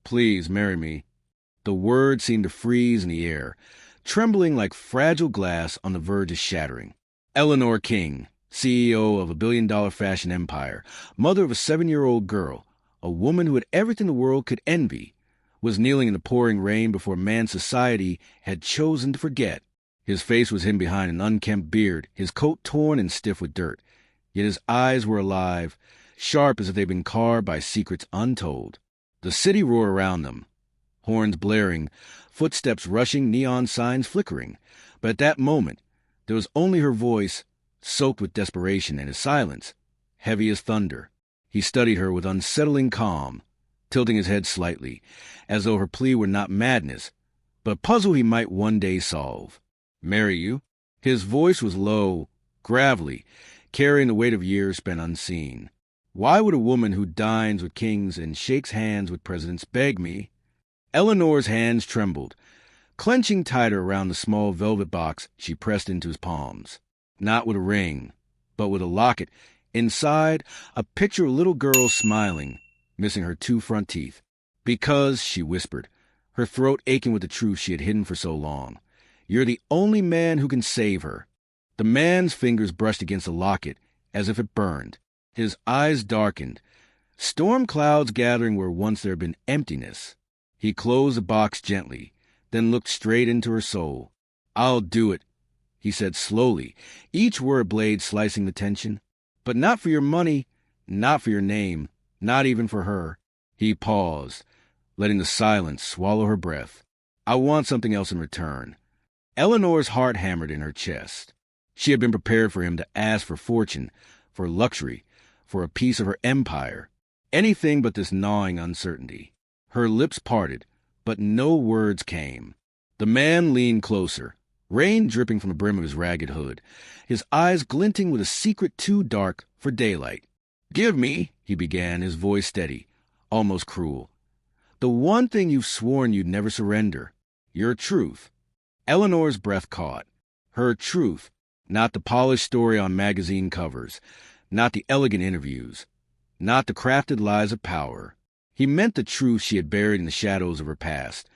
Please marry me." The words seemed to freeze in the air, trembling like fragile glass on the verge of shattering. Eleanor King, CEO of a billion-dollar fashion empire, mother of a 7-year-old girl, a woman who had everything the world could envy, was kneeling in the pouring rain before a man society had chosen to forget. His face was hidden behind an unkempt beard, his coat torn and stiff with dirt. Yet his eyes were alive, sharp as if they'd been carved by secrets untold. The city roared around them, horns blaring, footsteps rushing, neon signs flickering. But at that moment, there was only her voice, soaked with desperation, and his silence, heavy as thunder. He studied her with unsettling calm, tilting his head slightly, as though her plea were not madness, but a puzzle he might one day solve. "Marry you?" His voice was low, gravelly, carrying the weight of years spent unseen. "Why would a woman who dines with kings and shakes hands with presidents beg me?" Eleanor's hands trembled, clenching tighter around the small velvet box she pressed into his palms. Not with a ring, but with a locket. Inside, a picture of a little girl smiling, missing her 2 front teeth. "Because," she whispered, her throat aching with the truth she had hidden for so long, "you're the only man who can save her." The man's fingers brushed against the locket as if it burned. His eyes darkened, storm clouds gathering where once there had been emptiness. He closed the box gently, then looked straight into her soul. "I'll do it," he said slowly, each word blade slicing the tension. "But not for your money, not for your name, not even for her." He paused, letting the silence swallow her breath. "I want something else in return." Eleanor's heart hammered in her chest. She had been prepared for him to ask for fortune, for luxury, for a piece of her empire. Anything but this gnawing uncertainty. Her lips parted, but no words came. The man leaned closer, rain dripping from the brim of his ragged hood, his eyes glinting with a secret too dark for daylight. "Give me," he began, his voice steady, almost cruel, "the one thing you've sworn you'd never surrender, your truth." Eleanor's breath caught. Her truth, not the polished story on magazine covers, not the elegant interviews, not the crafted lies of power. He meant the truth she had buried in the shadows of her past,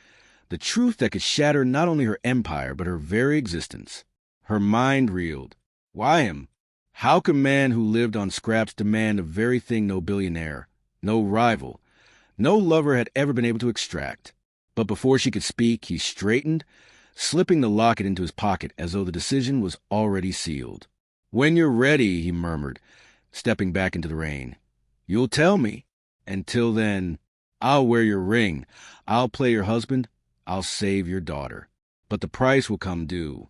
the truth that could shatter not only her empire but her very existence. Her mind reeled. Why him? How could a man who lived on scraps demand the very thing no billionaire, no rival, no lover had ever been able to extract? But before she could speak, he straightened, slipping the locket into his pocket as though the decision was already sealed. "When you're ready," he murmured, stepping back into the rain. "You'll tell me. Until then, I'll wear your ring. I'll play your husband. I'll save your daughter. But the price will come due."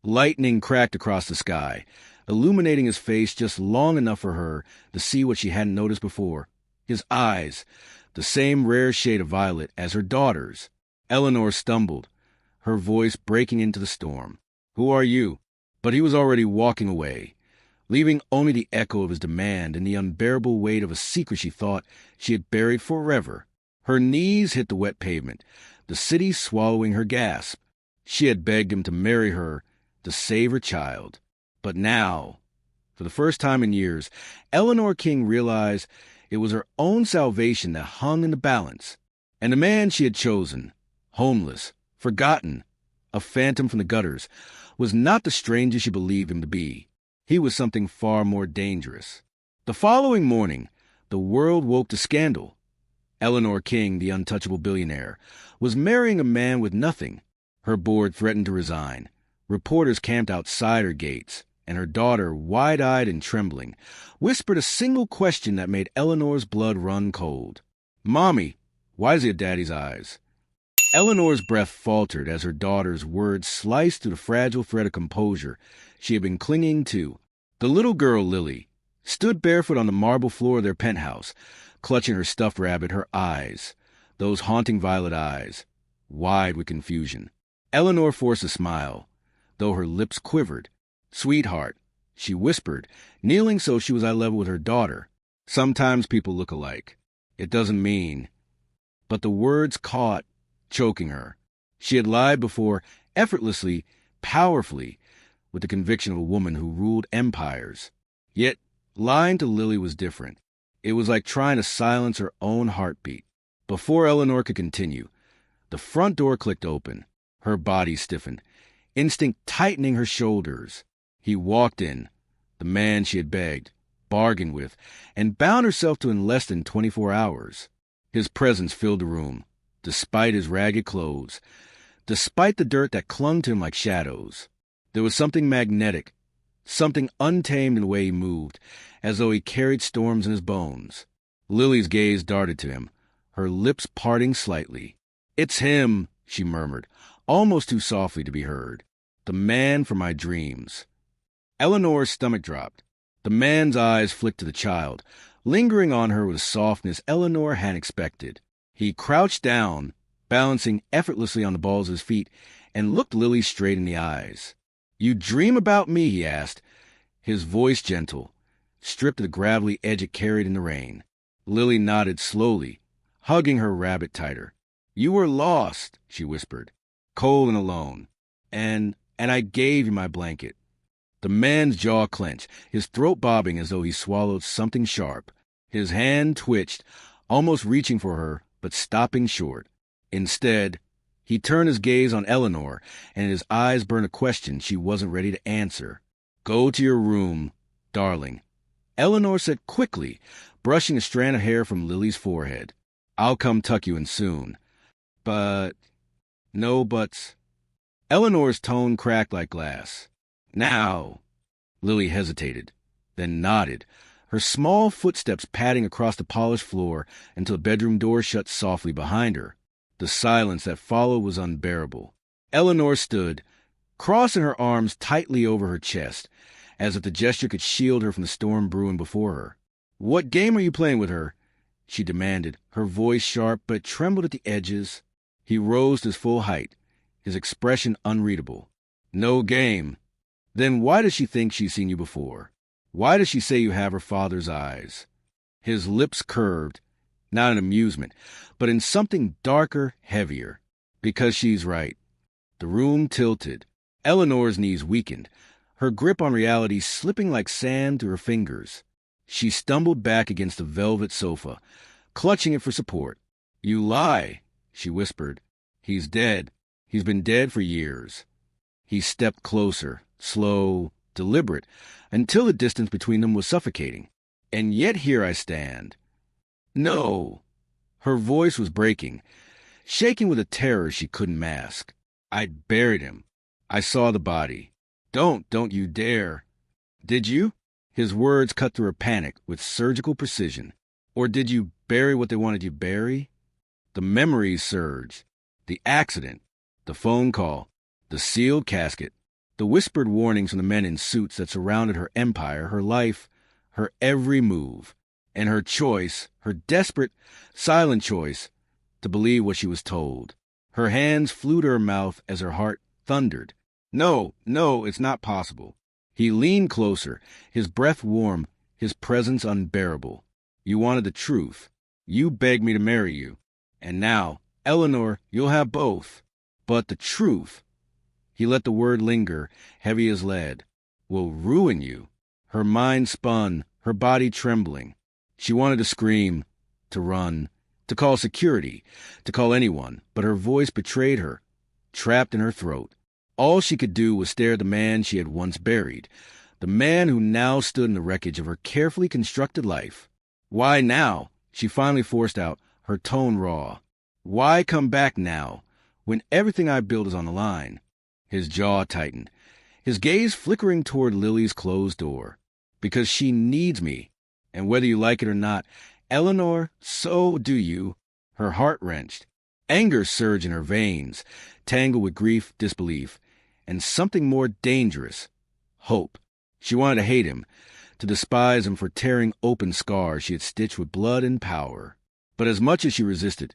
Lightning cracked across the sky, illuminating his face just long enough for her to see what she hadn't noticed before. His eyes, the same rare shade of violet as her daughter's. Eleanor stumbled, her voice breaking into the storm. "Who are you?" But he was already walking away, leaving only the echo of his demand and the unbearable weight of a secret she thought she had buried forever. Her knees hit the wet pavement, the city swallowing her gasp. She had begged him to marry her, to save her child. But now, for the first time in years, Eleanor King realized it was her own salvation that hung in the balance. And the man she had chosen, homeless, forgotten, a phantom from the gutters, was not the stranger she believed him to be. He was something far more dangerous. The following morning, the world woke to scandal. Eleanor King, the untouchable billionaire, was marrying a man with nothing. Her board threatened to resign. Reporters camped outside her gates, and her daughter, wide-eyed and trembling, whispered a single question that made Eleanor's blood run cold. "Mommy, why does he have Daddy's eyes?" Eleanor's breath faltered as her daughter's words sliced through the fragile thread of composure she had been clinging to. The little girl, Lily, stood barefoot on the marble floor of their penthouse, clutching her stuffed rabbit, her eyes, those haunting violet eyes, wide with confusion. Eleanor forced a smile, though her lips quivered. "Sweetheart," she whispered, kneeling so she was eye level with her daughter, "sometimes people look alike. It doesn't mean—" But the words caught, choking her. She had lied before, effortlessly, powerfully, with the conviction of a woman who ruled empires. Yet lying to Lily was different. It was like trying to silence her own heartbeat. Before Eleanor could continue, the front door clicked open. Her body stiffened, instinct tightening her shoulders. He walked in, the man she had begged, bargained with, and bound herself to in less than 24 hours. His presence filled the room, despite his ragged clothes, despite the dirt that clung to him like shadows. There was something magnetic, something untamed in the way he moved, as though he carried storms in his bones. Lily's gaze darted to him, her lips parting slightly. "It's him," she murmured, almost too softly to be heard. "The man from my dreams." Eleanor's stomach dropped. The man's eyes flicked to the child, lingering on her with a softness Eleanor hadn't expected. He crouched down, balancing effortlessly on the balls of his feet, and looked Lily straight in the eyes. "You dream about me?" he asked, his voice gentle, stripped of the gravelly edge it carried in the rain. Lily nodded slowly, hugging her rabbit tighter. "You were lost," she whispered, cold and alone. And I gave you my blanket." The man's jaw clenched, his throat bobbing as though he swallowed something sharp. His hand twitched, almost reaching for her, but stopping short. Instead, he turned his gaze on Eleanor, and his eyes burned a question she wasn't ready to answer. "Go to your room, darling," Eleanor said quickly, brushing a strand of hair from Lily's forehead. "I'll come tuck you in soon." "But—" "No buts." Eleanor's tone cracked like glass. "Now." Lily hesitated, then nodded, her small footsteps padding across the polished floor until the bedroom door shut softly behind her. The silence that followed was unbearable. Eleanor stood, crossing her arms tightly over her chest, as if the gesture could shield her from the storm brewing before her. "What game are you playing with her?" she demanded, her voice sharp but trembled at the edges. He rose to his full height, his expression unreadable. "No game." "Then why does she think she's seen you before? Why does she say you have her father's eyes?" His lips curved, not in amusement, but in something darker, heavier. "Because she's right." The room tilted. Eleanor's knees weakened, her grip on reality slipping like sand through her fingers. She stumbled back against the velvet sofa, clutching it for support. "You lie," she whispered. "He's dead. He's been dead for years." He stepped closer, slow, deliberate, until the distance between them was suffocating. "And yet here I stand." "No." Her voice was breaking, shaking with a terror she couldn't mask. "I'd buried him. I saw the body. Don't you dare." "Did you?" His words cut through her panic with surgical precision. "Or did you bury what they wanted you to bury?" The memories surged. The accident, the phone call, the sealed casket, the whispered warnings from the men in suits that surrounded her empire, her life, her every move, and her choice, her desperate, silent choice, to believe what she was told. Her hands flew to her mouth as her heart thundered. No, it's not possible." He leaned closer, his breath warm, his presence unbearable. "You wanted the truth. You begged me to marry you. And now, Eleanor, you'll have both. But the truth," he let the word linger, heavy as lead, "will ruin you." Her mind spun, her body trembling. She wanted to scream, to run, to call security, to call anyone, but her voice betrayed her, trapped in her throat. All she could do was stare at the man she had once buried, the man who now stood in the wreckage of her carefully constructed life. "Why now?" she finally forced out, her tone raw. "Why come back now, when everything I built is on the line?" His jaw tightened, his gaze flickering toward Lily's closed door. "Because she needs me, and whether you like it or not, Eleanor, so do you." Her heart wrenched. Anger surged in her veins, tangled with grief, disbelief, and something more dangerous, hope. She wanted to hate him, to despise him for tearing open scars she had stitched with blood and power. But as much as she resisted,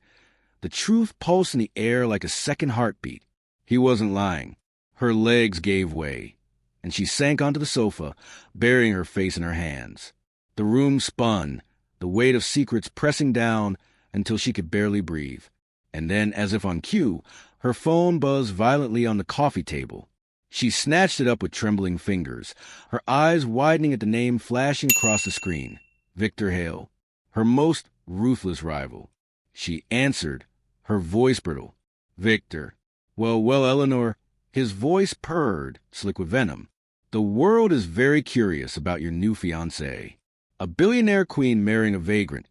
the truth pulsed in the air like a second heartbeat. He wasn't lying. Her legs gave way, and she sank onto the sofa, burying her face in her hands. The room spun, the weight of secrets pressing down until she could barely breathe. And then, as if on cue, her phone buzzed violently on the coffee table. She snatched it up with trembling fingers, her eyes widening at the name flashing across the screen. Victor Hale, her most ruthless rival. She answered, her voice brittle. Victor. Well, Eleanor. His voice purred, slick with venom. The world is very curious about your new fiancé. A billionaire queen marrying a vagrant.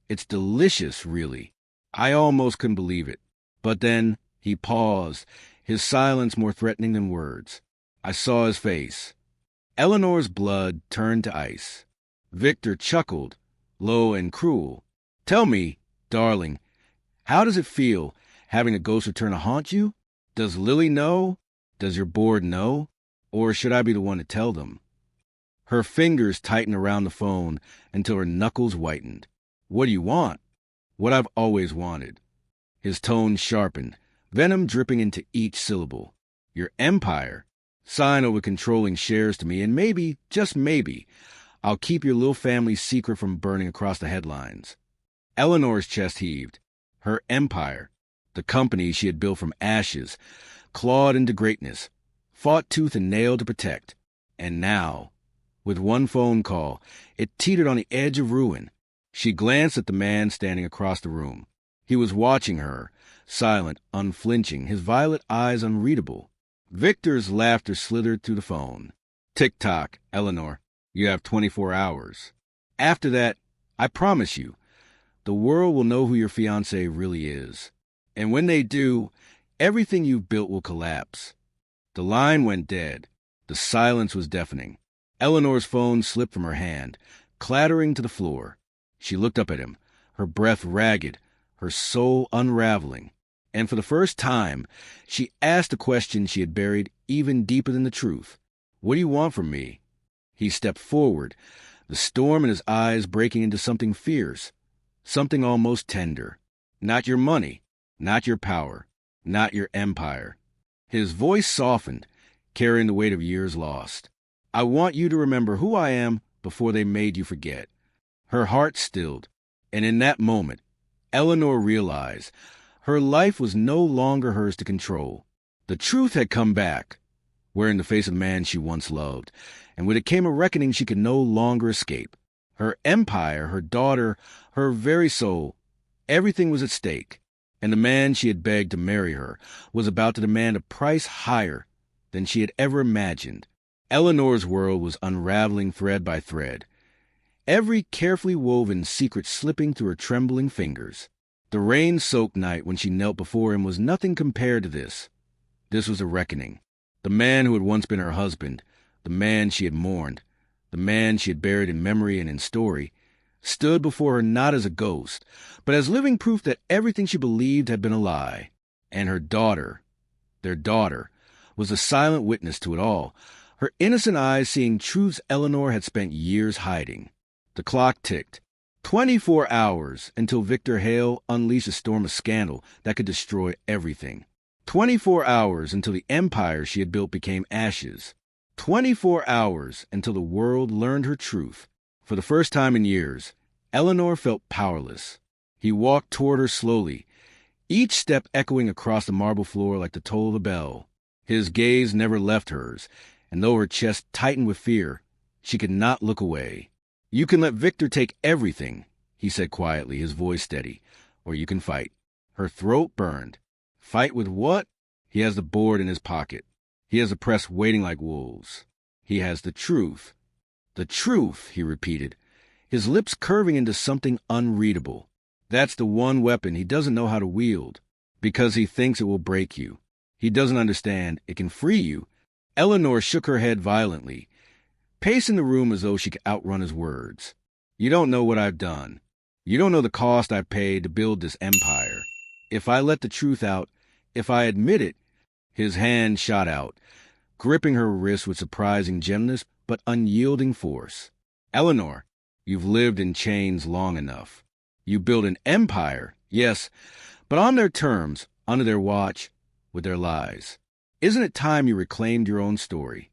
It's delicious, really. I almost couldn't believe it. But then he paused, his silence more threatening than words. I saw his face. Eleanor's blood turned to ice. Victor chuckled, low and cruel. Tell me, darling, how does it feel having a ghost return to haunt you? Does Lily know? Does your board know? Or should I be the one to tell them? Her fingers tightened around the phone until her knuckles whitened. What do you want? What I've always wanted. His tone sharpened, venom dripping into each syllable. Your empire. Sign over controlling shares to me, and maybe, just maybe, I'll keep your little family's secret from burning across the headlines. Eleanor's chest heaved. Her empire, the company she had built from ashes, clawed into greatness, fought tooth and nail to protect. And now, with one phone call, it teetered on the edge of ruin. She glanced at the man standing across the room. He was watching her, silent, unflinching, his violet eyes unreadable. Victor's laughter slithered through the phone. Tick-tock, Eleanor. You have 24 hours. After that, I promise you, the world will know who your fiancé really is. And when they do, everything you've built will collapse. The line went dead. The silence was deafening. Eleanor's phone slipped from her hand, clattering to the floor. She looked up at him, her breath ragged, her soul unraveling. And for the first time, she asked a question she had buried even deeper than the truth. What do you want from me? He stepped forward, the storm in his eyes breaking into something fierce, something almost tender. Not your money, not your power, not your empire. His voice softened, carrying the weight of years lost. I want you to remember who I am before they made you forget. Her heart stilled, and in that moment, Eleanor realized her life was no longer hers to control. The truth had come back, wearing the face of the man she once loved, and with it came a reckoning she could no longer escape. Her empire, her daughter, her very soul, everything was at stake, and the man she had begged to marry her was about to demand a price higher than she had ever imagined. Eleanor's world was unraveling thread by thread, every carefully woven secret slipping through her trembling fingers. The rain-soaked night when she knelt before him was nothing compared to this. This was a reckoning. The man who had once been her husband, the man she had mourned, the man she had buried in memory and in story, stood before her not as a ghost, but as living proof that everything she believed had been a lie. And her daughter, their daughter, was a silent witness to it all, her innocent eyes seeing truths Eleanor had spent years hiding. The clock ticked. 24 hours until Victor Hale unleashed a storm of scandal that could destroy everything. 24 hours until the empire she had built became ashes. 24 hours until the world learned her truth. For the first time in years, Eleanor felt powerless. He walked toward her slowly, each step echoing across the marble floor like the toll of a bell. His gaze never left hers, and though her chest tightened with fear, she could not look away. You can let Victor take everything, he said quietly, his voice steady, or you can fight. Her throat burned. Fight with what? He has the board in his pocket. He has the press waiting like wolves. He has the truth. The truth, he repeated, his lips curving into something unreadable. That's the one weapon he doesn't know how to wield, because he thinks it will break you. He doesn't understand it can free you. Eleanor shook her head violently, pacing the room as though she could outrun his words. You don't know what I've done. You don't know the cost I've paid to build this empire. If I let the truth out, if I admit it, his hand shot out, gripping her wrist with surprising gentleness but unyielding force. Eleanor, you've lived in chains long enough. You built an empire, yes, but on their terms, under their watch, with their lies. Isn't it time you reclaimed your own story?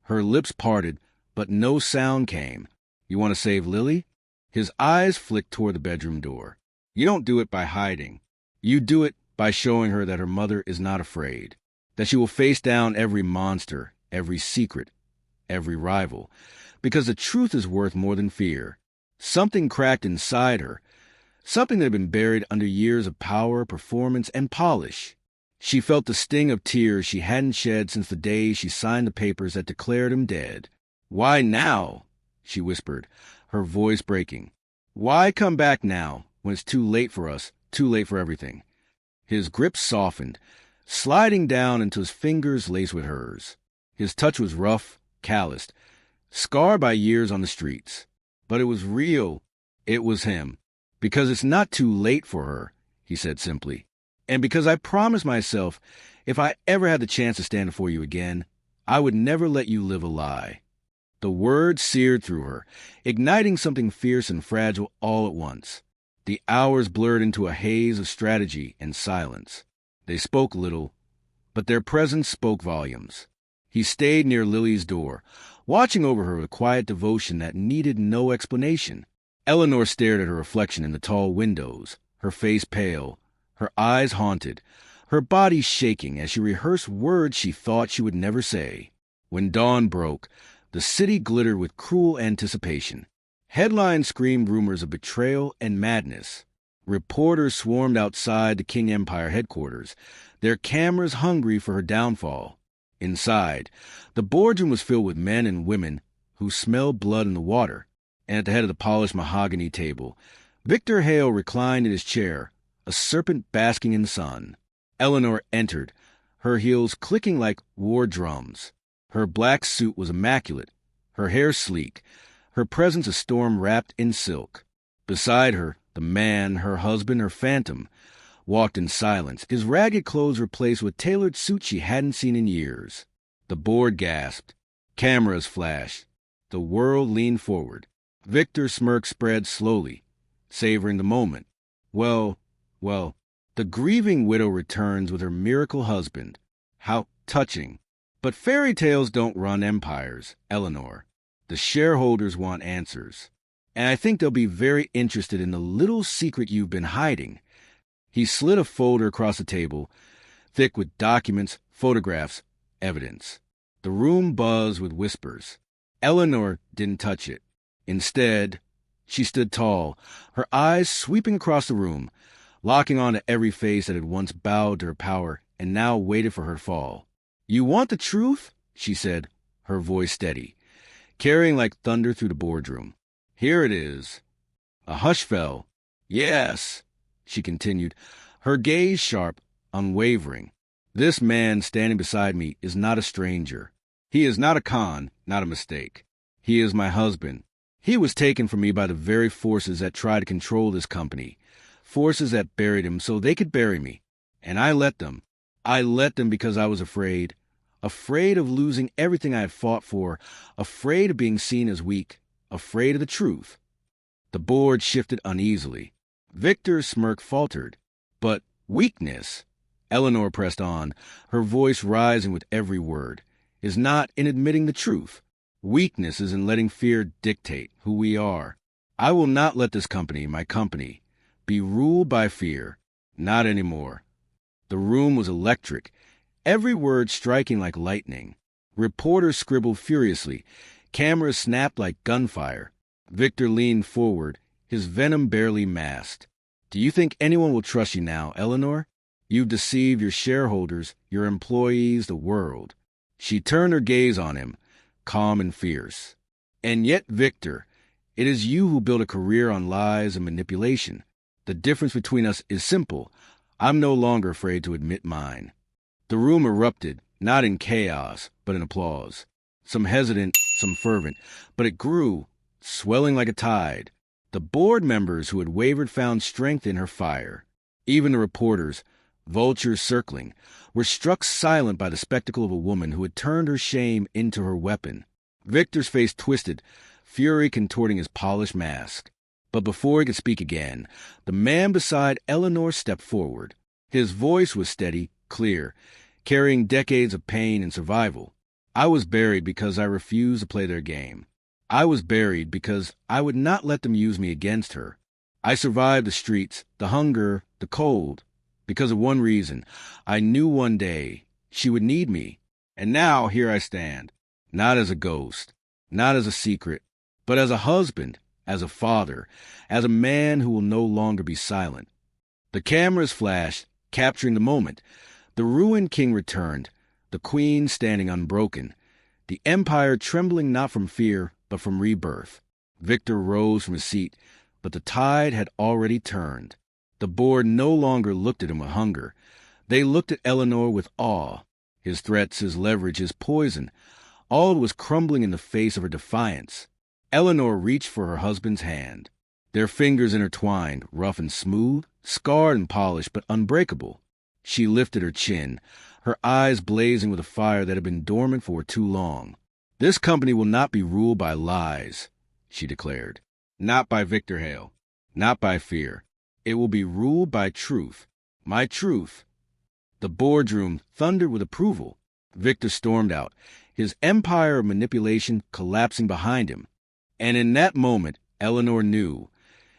Her lips parted, but no sound came. You want to save Lily? His eyes flicked toward the bedroom door. You don't do it by hiding. You do it by showing her that her mother is not afraid, that she will face down every monster, every secret, every rival, because the truth is worth more than fear. Something cracked inside her, something that had been buried under years of power, performance, and polish. She felt the sting of tears she hadn't shed since the day she signed the papers that declared him dead. "Why now?" she whispered, her voice breaking. "Why come back now, when it's too late for us, too late for everything?" His grip softened, sliding down until his fingers laced with hers. His touch was rough, calloused, scarred by years on the streets. But it was real. It was him. "Because it's not too late for her," he said simply. "And because I promised myself, if I ever had the chance to stand before you again, I would never let you live a lie." The words seared through her, igniting something fierce and fragile all at once. The hours blurred into a haze of strategy and silence. They spoke little, but their presence spoke volumes. He stayed near Lily's door, watching over her with a quiet devotion that needed no explanation. Eleanor stared at her reflection in the tall windows, her face pale, her eyes haunted, her body shaking as she rehearsed words she thought she would never say. When dawn broke, the city glittered with cruel anticipation. Headlines screamed rumors of betrayal and madness. Reporters swarmed outside the King Empire headquarters, their cameras hungry for her downfall. Inside, the boardroom was filled with men and women who smelled blood in the water, and at the head of the polished mahogany table, Victor Hale reclined in his chair, a serpent basking in the sun. Eleanor entered, her heels clicking like war drums. Her black suit was immaculate, her hair sleek, her presence a storm wrapped in silk. Beside her, the man, her husband, her phantom, walked in silence, his ragged clothes replaced with tailored suits she hadn't seen in years. The board gasped. Cameras flashed. The world leaned forward. Victor's smirk spread slowly, savoring the moment. Well, the grieving widow returns with her miracle husband. How touching. But fairy tales don't run empires, Eleanor. The shareholders want answers. And I think they'll be very interested in the little secret you've been hiding. He slid a folder across the table, thick with documents, photographs, evidence. The room buzzed with whispers. Eleanor didn't touch it. Instead, she stood tall, her eyes sweeping across the room, locking onto every face that had once bowed to her power and now waited for her fall. "You want the truth?" she said, her voice steady, carrying like thunder through the boardroom. "Here it is." A hush fell. "Yes," she continued, her gaze sharp, unwavering. "This man standing beside me is not a stranger. He is not a con, not a mistake. He is my husband. He was taken from me by the very forces that tried to control this company, forces that buried him so they could bury me. And I let them. I let them because I was afraid of losing everything I had fought for, afraid of being seen as weak, afraid of the truth." The board shifted uneasily. Victor's smirk faltered. "But weakness," Eleanor pressed on, her voice rising with every word, "is not in admitting the truth. Weakness is in letting fear dictate who we are. I will not let this company, my company, be ruled by fear. Not anymore." The room was electric, every word striking like lightning. Reporters scribbled furiously. Cameras snapped like gunfire. Victor leaned forward, his venom barely masked. "Do you think anyone will trust you now, Eleanor? You've deceived your shareholders, your employees, the world." She turned her gaze on him, calm and fierce. "And yet, Victor, it is you who built a career on lies and manipulation. The difference between us is simple. I'm no longer afraid to admit mine." The room erupted, not in chaos, but in applause. Some hesitant, some fervent, but it grew, swelling like a tide. The board members who had wavered found strength in her fire. Even the reporters, vultures circling, were struck silent by the spectacle of a woman who had turned her shame into her weapon. Victor's face twisted, fury contorting his polished mask. But before he could speak again, the man beside Eleanor stepped forward. His voice was steady, clear, carrying decades of pain and survival. "I was buried because I refused to play their game. I was buried because I would not let them use me against her. I survived the streets, the hunger, the cold, because of one reason. I knew one day she would need me. And now here I stand, not as a ghost, not as a secret, but as a husband, as a father, as a man who will no longer be silent. The cameras flashed, capturing the moment. The ruined king returned, the queen standing unbroken, the empire trembling not from fear, but from rebirth. Victor rose from his seat, but the tide had already turned. The board no longer looked at him with hunger. They looked at Eleanor with awe. His threats, his leverage, his poison, all was crumbling in the face of her defiance. Eleanor reached for her husband's hand. Their fingers intertwined, rough and smooth, scarred and polished, but unbreakable. She lifted her chin, her eyes blazing with a fire that had been dormant for too long. "This company will not be ruled by lies," she declared. "Not by Victor Hale, not by fear. It will be ruled by truth. My truth." The boardroom thundered with approval. Victor stormed out, his empire of manipulation collapsing behind him. And in that moment, Eleanor knew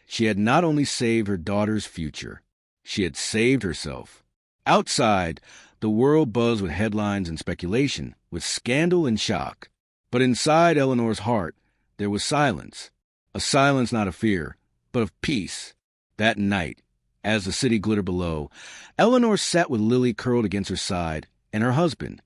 she had not only saved her daughter's future, she had saved herself. Outside, the world buzzed with headlines and speculation, with scandal and shock. But inside Eleanor's heart, there was silence. A silence not of fear, but of peace. That night, as the city glittered below, Eleanor sat with Lily curled against her side, and her husband,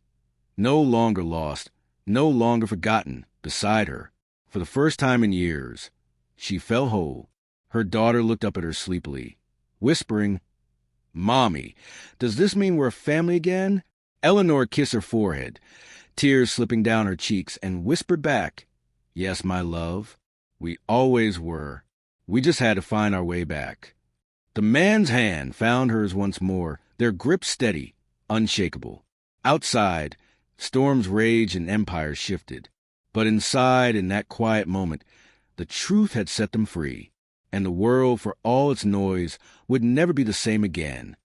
no longer lost, no longer forgotten, beside her. For the first time in years, she felt whole. Her daughter looked up at her sleepily, whispering, "Mommy, does this mean we're a family again?" Eleanor kissed her forehead, tears slipping down her cheeks, and whispered back, "Yes, my love, we always were. We just had to find our way back." The man's hand found hers once more, their grip steady, unshakable. Outside, storms raged and empires shifted. But inside, in that quiet moment, the truth had set them free, and the world, for all its noise, would never be the same again.